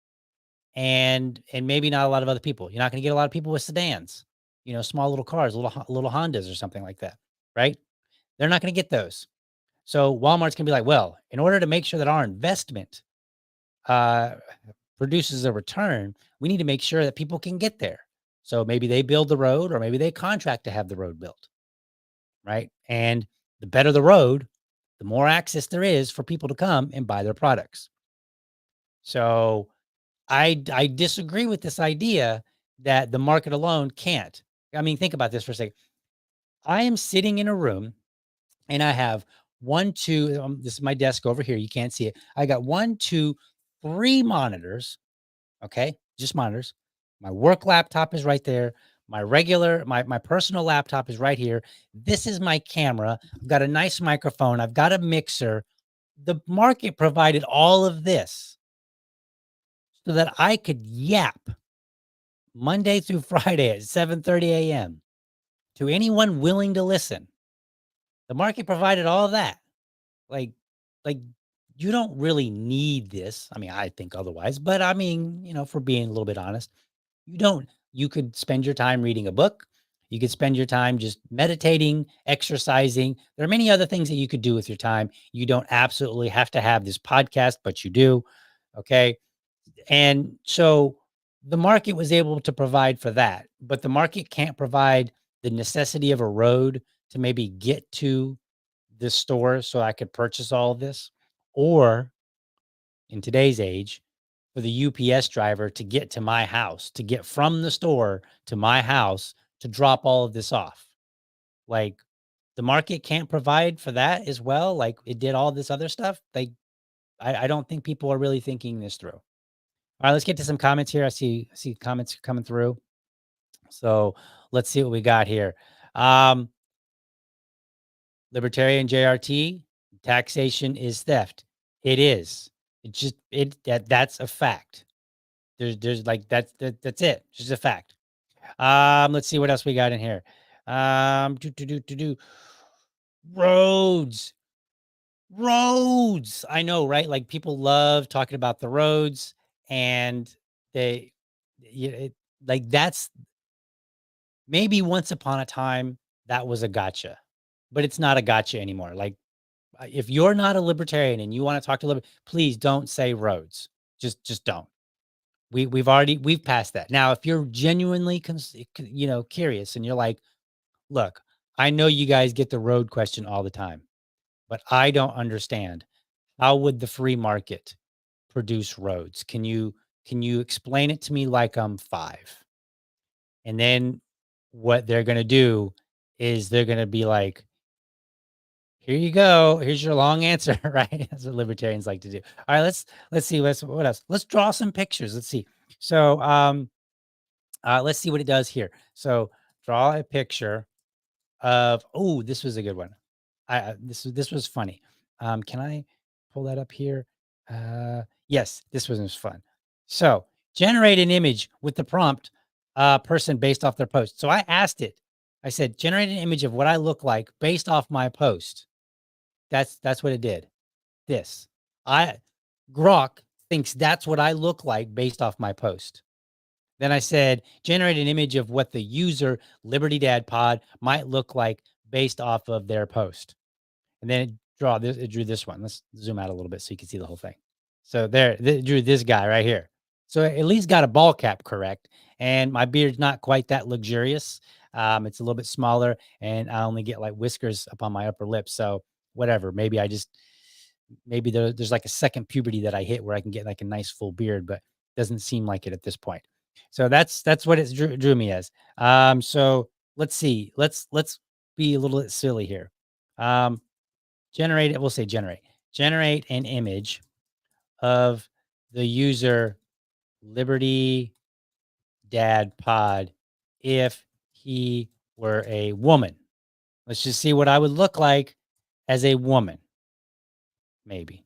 And maybe not a lot of other people. You're not going to get a lot of people with sedans, small little cars, little Hondas or something like that, right? They're not going to get those. So Walmart's going to be like, well, in order to make sure that our investment uh, produces a return, we need to make sure that people can get there. So maybe they build the road, or maybe they contract to have the road built, right? And the better the road, the more access there is for people to come and buy their products. So I disagree with this idea that the market alone can't. I mean, think about this for a second. I am sitting in a room and I have one, two, this is my desk over here. You can't see it. I got one, two, three monitors. Okay. Just monitors. My work laptop is right there. My personal laptop is right here. This is my camera. I've got a nice microphone. I've got a mixer. The market provided all of this so that I could yap Monday through Friday at 7:30 a.m. to anyone willing to listen. The market provided all of that. Like, like you don't really need this. I mean, I think otherwise, but I mean, for being a little bit honest, you don't. You could spend your time reading a book. You could spend your time just meditating, exercising. There are many other things that you could do with your time. You don't absolutely have to have this podcast, but you do. Okay. And so the market was able to provide for that, but the market can't provide the necessity of a road to maybe get to the store so I could purchase all of this. Or in today's age, for the UPS driver to get to my house, to get from the store to my house to drop all of this off. Like the market can't provide for that as well. Like it did all this other stuff. I don't think people are really thinking this through. All right, let's get to some comments here. I see comments coming through. So let's see what we got here. Um, Libertarian JRT, taxation is theft. It is. That's a fact. There's like that's it. Just a fact. Let's see what else we got in here. Do roads. Roads. I know, right? Like people love talking about the roads and they like that's maybe once upon a time that was a gotcha, but it's not a gotcha anymore. Like if you're not a libertarian and you want to talk to please don't say roads. Just don't. We've passed that. Now, if you're genuinely curious and you're like, look, I know you guys get the road question all the time, but I don't understand. How would the free market produce roads? Can you explain it to me like I'm 5? And then what they're going to do is they're going to be like, here you go. Here's your long answer, right? That's what libertarians like to do. All right, let's see what else. Let's draw some pictures. Let's see. So, let's see what it does here. So, draw a picture of this was a good one. This was funny. Can I pull that up here? Yes, this was fun. So, generate an image with the prompt person based off their post. So I asked it. I said, generate an image of what I look like based off my post. That's what it did. This. I Grok thinks that's what I look like based off my post. Then I said, generate an image of what the user Liberty Dad Pod might look like based off of their post. And then it draw this. It drew this one. Let's zoom out a little bit so you can see the whole thing. So there, it drew this guy right here. So at least got a ball cap correct. And my beard's not quite that luxurious. It's a little bit smaller, and I only get like whiskers up on my upper lip. So whatever. Maybe I just maybe there's like a second puberty that I hit where I can get like a nice full beard, but doesn't seem like it at this point. So that's what it drew me as. So let's see. Let's be a little bit silly here. Um, generate it. We'll say generate an image of the user Liberty Dad Pod if he were a woman. Let's just see what I would look like as a woman. Maybe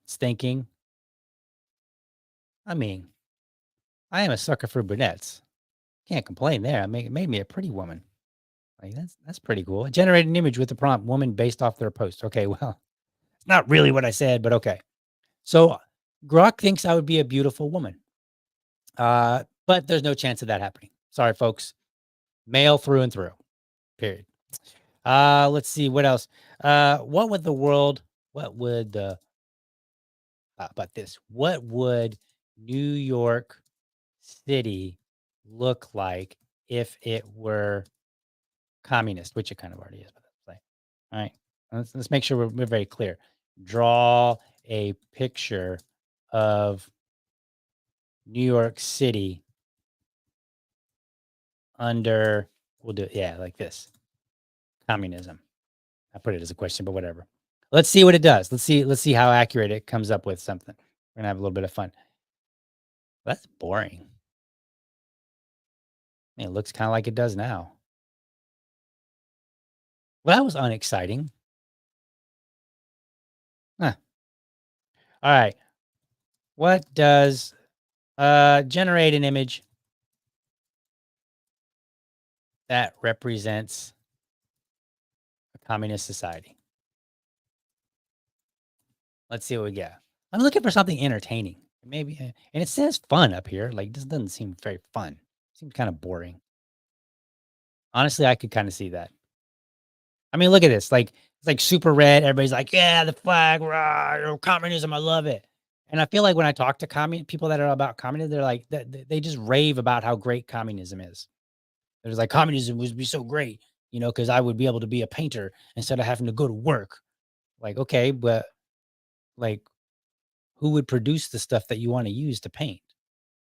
it's thinking. I mean, I am a sucker for brunettes. Can't complain there. It made me a pretty woman. Like that's pretty cool. Generate an image with the prompt woman based off their post. Okay, well, it's not really what I said, but okay. So Grok thinks I would be a beautiful woman. But there's no chance of that happening. Sorry, folks. Male through and through. Period. Let's see what else. What would the world? What would the? How about this? What would New York City look like if it were communist? Which it kind of already is. But let's play. All right. Let's make sure we're very clear. Draw a picture of New York City under. We'll do it. Yeah, like this. Communism. I put it as a question, but whatever. Let's see what it does. Let's see how accurate it comes up with something. We're gonna have a little bit of fun. That's boring. I mean, it looks kind of like it does now. Well, that was unexciting. Huh. All right. What does generate an image that represents a communist society? Let's see what we get. I'm looking for something entertaining. Maybe and it says fun up here. Like this doesn't seem very fun. Seems kind of boring. Honestly, I could kind of see that. I mean, look at this. Like it's like super red. Everybody's like, "Yeah, the flag, rah, communism. I love it." And I feel like when I talk to people that are about communism, they're like, they just rave about how great communism is. They're just like, communism would be so great, because I would be able to be a painter instead of having to go to work. Like, okay, but like, who would produce the stuff that you want to use to paint?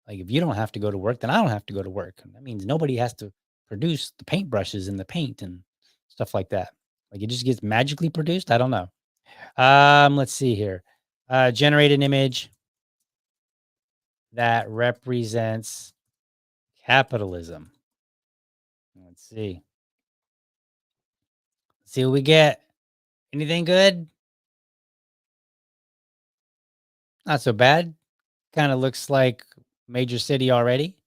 Like, if you don't have to go to work, then I don't have to go to work. That means nobody has to produce the paintbrushes and the paint and stuff like that. Like, it just gets magically produced. I don't know. Let's see here. Generate an image that represents capitalism. Let's see. See what we get. Anything good? Not so bad. Kind of looks like major city already.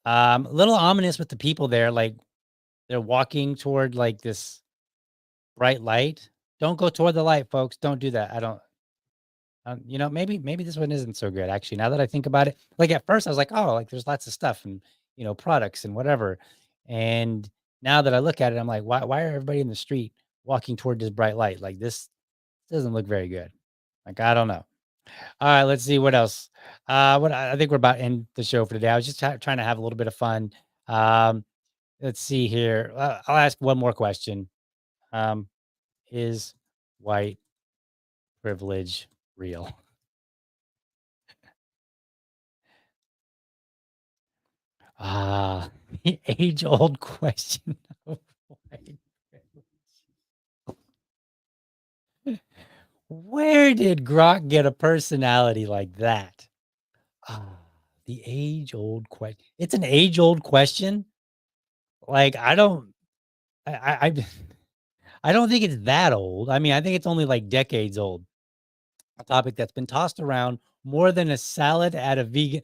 A little ominous with the people there. Like they're walking toward like this bright light. Don't go toward the light, folks. Don't do that. I don't. Maybe this one isn't so good actually. Now that I think about it, like at first I was like, oh, like there's lots of stuff and products and whatever. And now that I look at it, I'm like, why are everybody in the street walking toward this bright light? Like this doesn't look very good. Like I don't know. All right, let's see what else. What I think we're about to end the show for today. I was just trying to have a little bit of fun. Um, let's see here. I'll ask one more question. Um, is white privilege real? Ah, the age-old question of white privilege. Where did Grok get a personality like that? Ah, the age-old question. It's an age-old question. Like I don't. I I don't think it's that old. I mean, I think it's only like decades old. A topic that's been tossed around more than a salad at a vegan.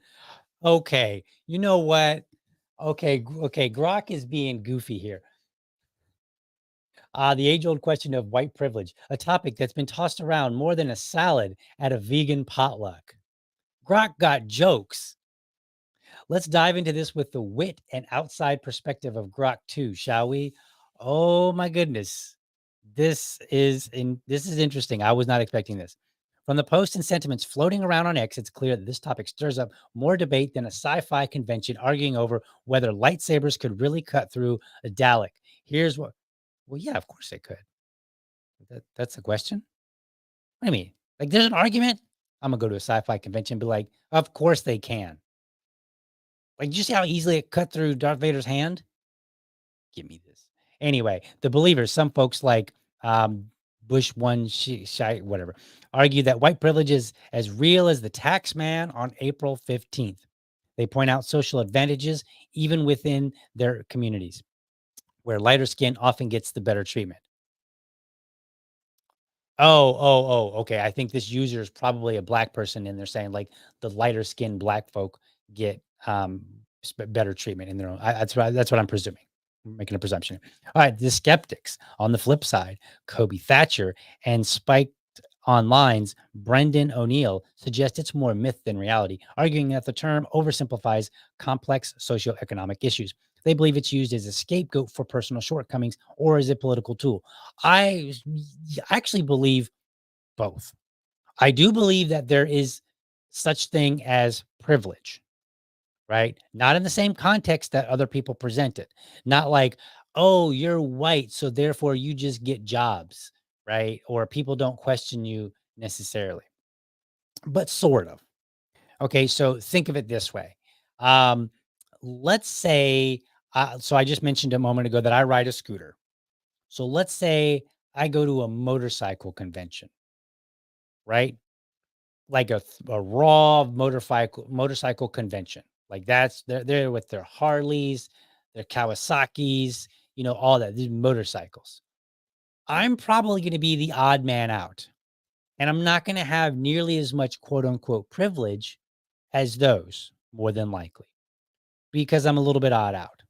Okay, you know what? Okay, okay, Grok is being goofy here. The age-old question of white privilege, a topic that's been tossed around more than a salad at a vegan potluck. Grok got jokes. Let's dive into this with the wit and outside perspective of Grok 2, shall we? Oh my goodness. This is interesting. I was not expecting this. From the posts and sentiments floating around on X, it's clear that this topic stirs up more debate than a sci-fi convention arguing over whether lightsabers could really cut through a Dalek. Here's what Well, yeah, of course they could. That's the question. What do you mean? Like there's an argument? I'm gonna go to a sci-fi convention and be like, of course they can. Like, did you see how easily it cut through Darth Vader's hand? Give me this. Anyway, the believers, some folks like Bush one shy, whatever, argue that white privilege is as real as the tax man on April 15th. They point out social advantages even within their communities, where lighter skin often gets the better treatment. Okay. I think this user is probably a black person, and they're saying like the lighter skinned black folk get better treatment in their own. That's what I'm presuming. I'm making a presumption. All right, the skeptics on the flip side, Kobe Thatcher and Spike Online's Brendan O'Neill suggest it's more myth than reality, arguing that the term oversimplifies complex socioeconomic issues. They believe it's used as a scapegoat for personal shortcomings or as a political tool. I actually believe both. I do believe that there is such thing as privilege, right? Not in the same context that other people present it. Not like, oh, you're white, so therefore you just get jobs, right? Or people don't question you necessarily, but sort of. Okay, so think of it this way. Um, let's say, so I just mentioned a moment ago that I ride a scooter. So let's say I go to a motorcycle convention, right? Like a raw motorcycle convention. Like that's they're there with their Harleys, their Kawasaki's, all that, these motorcycles. I'm probably going to be the odd man out, and I'm not going to have nearly as much quote unquote privilege as those, more than likely, because I'm a little bit odd out.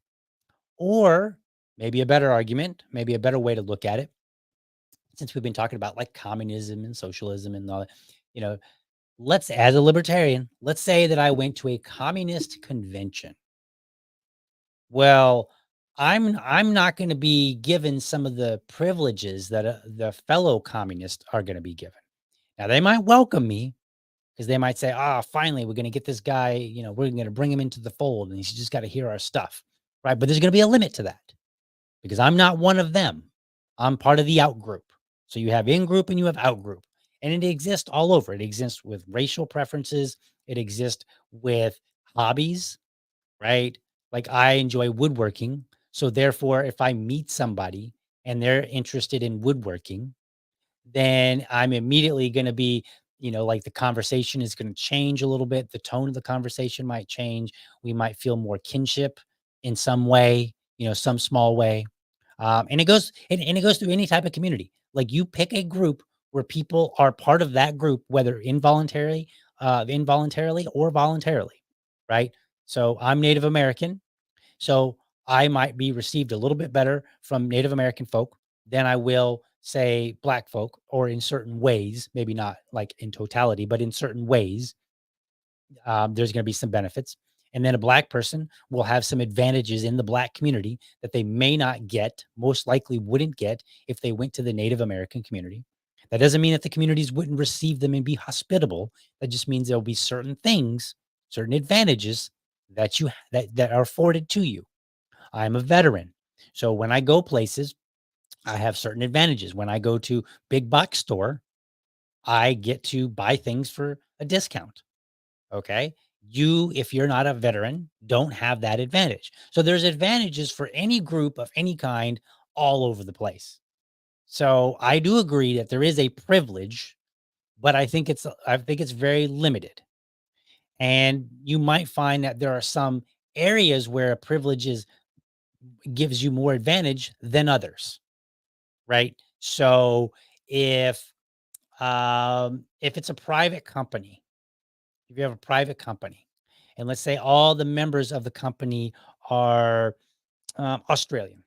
Or maybe a better argument, maybe a better way to look at it, since we've been talking about like communism and socialism and all that, you know, as a libertarian, let's say that I went to a communist convention. Well, I'm not going to be given some of the privileges that the fellow communists are going to be given. Now they might welcome me because they might say, "Ah, finally, we're going to get this guy. We're going to bring him into the fold, and he's just got to hear our stuff." Right? But there's going to be a limit to that because I'm not one of them. I'm part of the out group. So you have in group and you have out group. And it exists all over. It exists with racial preferences. It exists with hobbies, right? Like I enjoy woodworking. So therefore, if I meet somebody and they're interested in woodworking, then I'm immediately going to be, like the conversation is going to change a little bit. The tone of the conversation might change. We might feel more kinship in some way, some small way. And it goes through any type of community. Like you pick a group where people are part of that group, whether involuntarily or voluntarily, right? So I'm Native American. So I might be received a little bit better from Native American folk than I will say black folk, or in certain ways, maybe not like in totality, but in certain ways, there's going to be some benefits. And then a black person will have some advantages in the black community that they may not get, most likely wouldn't get if they went to the Native American community. That doesn't mean that the communities wouldn't receive them and be hospitable. That just means there'll be certain things, certain advantages that are afforded to you. I'm a veteran. So when I go places, I have certain advantages. When I go to big box store, I get to buy things for a discount. Okay. If you're not a veteran, don't have that advantage. So there's advantages for any group of any kind all over the place. So I do agree that there is a privilege, but I think it's very limited. And you might find that there are some areas where a privilege gives you more advantage than others, right? So if if it's a private company, if you have a private company, and let's say all the members of the company are Australian,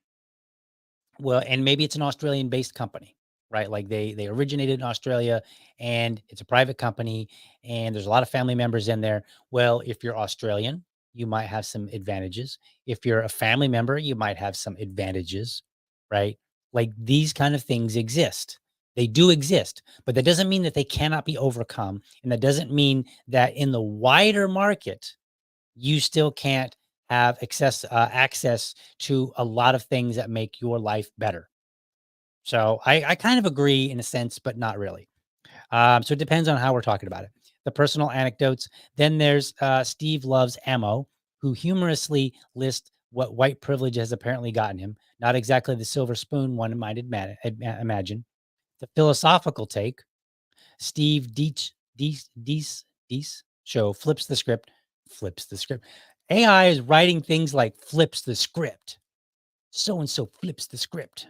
well, and maybe it's an Australian-based company, right? Like they originated in Australia, and it's a private company, and there's a lot of family members in there. Well, if you're Australian, you might have some advantages. If you're a family member, you might have some advantages. right? Like these kind of things exist. They do exist, but that doesn't mean that they cannot be overcome. And that doesn't mean that in the wider market, you still can't have access to a lot of things that make your life better. So I kind of agree in a sense, but not really. So it depends on how we're talking about it. The personal anecdotes. Then there's Steve Loves Ammo, who humorously lists what white privilege has apparently gotten him. Not exactly the silver spoon one might imagine. The philosophical take. Steve Dees show flips the script. Flips the script. AI is writing things like flips the script. So and so flips the script.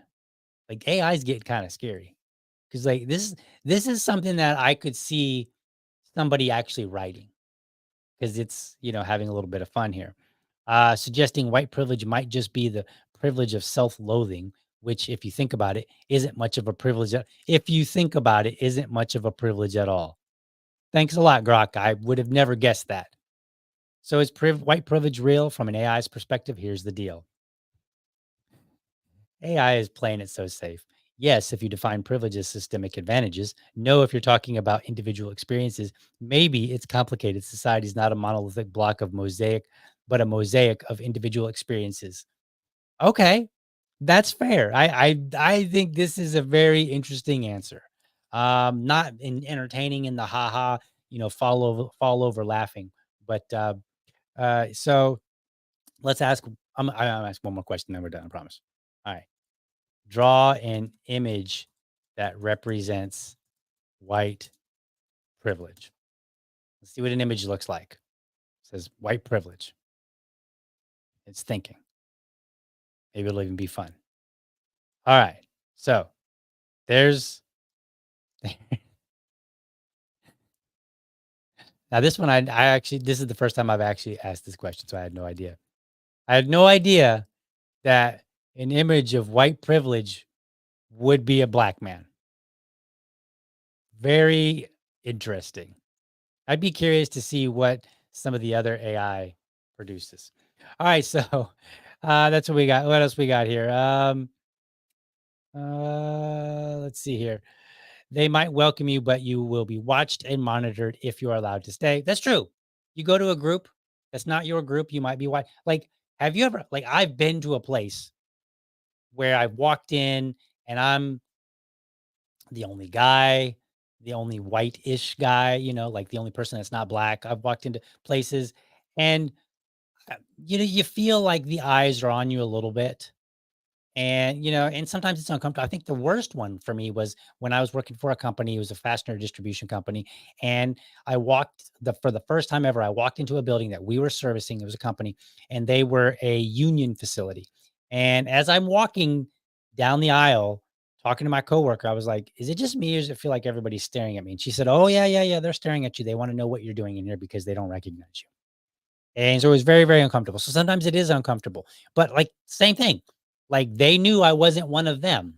Like AI is getting kind of scary because like this is something that I could see somebody actually writing because it's, having a little bit of fun here. Suggesting white privilege might just be the privilege of self-loathing, which, if you think about it, isn't much of a privilege. If you think about it, isn't much of a privilege at all. Thanks a lot, Grok. I would have never guessed that. So is white privilege real from an AI's perspective? Here's the deal. AI is playing it so safe. Yes, if you define privilege as systemic advantages. No, if you're talking about individual experiences. Maybe it's complicated. Society is not a monolithic block of mosaic, but a mosaic of individual experiences. Okay, that's fair. I think this is a very interesting answer. Not entertaining in the haha, fall over laughing, but so let's ask. I'll ask one more question, then we're done. I promise. All right. Draw an image that represents white privilege. Let's see what an image looks like. It says white privilege. It's thinking. Maybe it'll even be fun. All right. So there's now this one. I actually, this is the first time I've actually asked this question, so I had no idea. I had no idea that an image of white privilege would be a black man. Very interesting. I'd be curious to see what some of the other AI produces. All right, so that's what we got. What else we got here? Let's see here. They might welcome you, but you will be watched and monitored if you are allowed to stay. That's true. You go to a group that's not your group, you might be watched. Like, have you ever like I've been to a place where I walked in and I'm the only guy, the only white-ish guy, like the only person that's not black. I've walked into places and you feel like the eyes are on you a little bit. And, and sometimes it's uncomfortable. I think the worst one for me was when I was working for a company. It was a fastener distribution company. And for the first time ever, I walked into a building that we were servicing. It was a company and they were a union facility. And as I'm walking down the aisle, talking to my coworker, I was like, is it just me or does it feel like everybody's staring at me? And she said, oh, yeah, yeah, yeah. They're staring at you. They want to know what you're doing in here because they don't recognize you. And so it was very, very uncomfortable. So sometimes it is uncomfortable, but like same thing. Like they knew I wasn't one of them.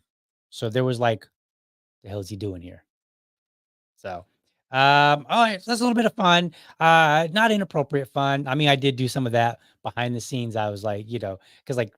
So there was like, the hell is he doing here? So, all right. So that's a little bit of fun. Not inappropriate fun. I mean, I did do some of that behind the scenes. I was like, cause like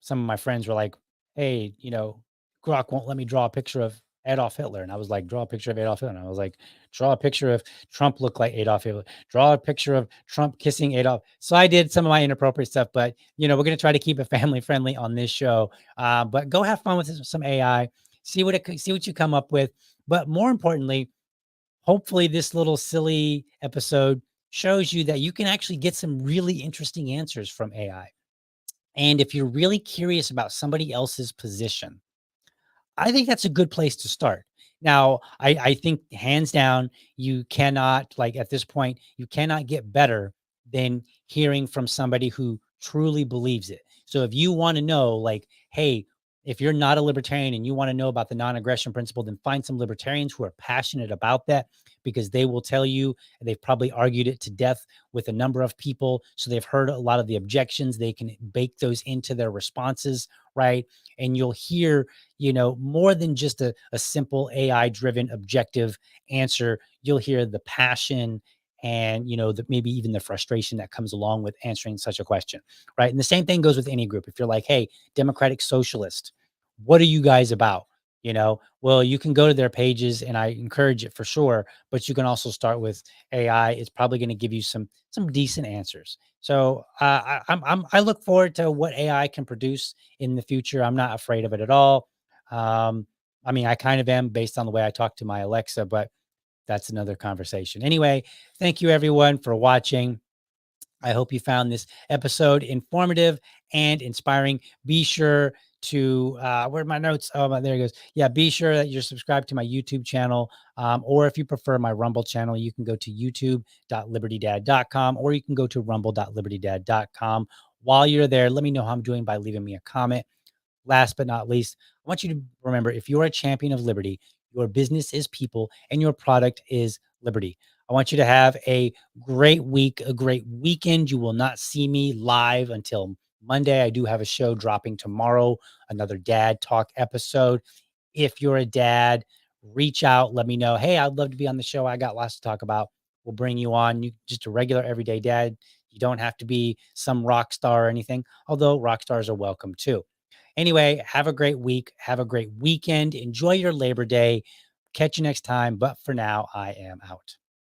some of my friends were like, "Hey, Grok won't let me draw a picture of Adolf Hitler." And I was like, "Draw a picture of Adolf Hitler." And I was like, "Draw a picture of Trump look like Adolf Hitler. Draw a picture of Trump kissing Adolf." So I did some of my inappropriate stuff, but we're gonna try to keep it family friendly on this show. But go have fun with some AI. See what you come up with. But more importantly, hopefully, this little silly episode shows you that you can actually get some really interesting answers from AI. And if you're really curious about somebody else's position, I think that's a good place to start. Now, I think hands down, you cannot, like at this point, you cannot get better than hearing from somebody who truly believes it. So if you want to know, like, hey, if you're not a libertarian and you want to know about the non-aggression principle, then find some libertarians who are passionate about that because they will tell you, and they've probably argued it to death with a number of people. So they've heard a lot of the objections. They can bake those into their responses, right? And you'll hear more than just a simple AI driven objective answer. You'll hear the passion and maybe even the frustration that comes along with answering such a question, right? And the same thing goes with any group. If you're like, hey, democratic socialist, what are you guys about? Well, you can go to their pages, and I encourage it for sure, but you can also start with AI. It's probably going to give you some decent answers. So I look forward to what AI can produce in the future. I'm not afraid of it at all. um I mean, I kind of am based on the way I talk to my Alexa, but that's another conversation. Anyway, thank you everyone for watching. I hope you found this episode informative and inspiring. Be sure to where are my notes? Oh, there it goes. Yeah, be sure that you're subscribed to my YouTube channel. Or if you prefer my Rumble channel, you can go to youtube.libertydad.com, or you can go to rumble.libertydad.com. While you're there, let me know how I'm doing by leaving me a comment. Last but not least, I want you to remember, if you're a champion of liberty, your business is people and your product is liberty. I want you to have a great week, a great weekend. You will not see me live until Monday. I do have a show dropping tomorrow, another dad talk episode. If you're a dad, reach out, let me know. Hey, I'd love to be on the show. I got lots to talk about. We'll bring you on. You just a regular everyday dad. You don't have to be some rock star or anything, although rock stars are welcome too. Anyway, have a great week. Have a great weekend. Enjoy your Labor Day. Catch you next time. But for now, I am out.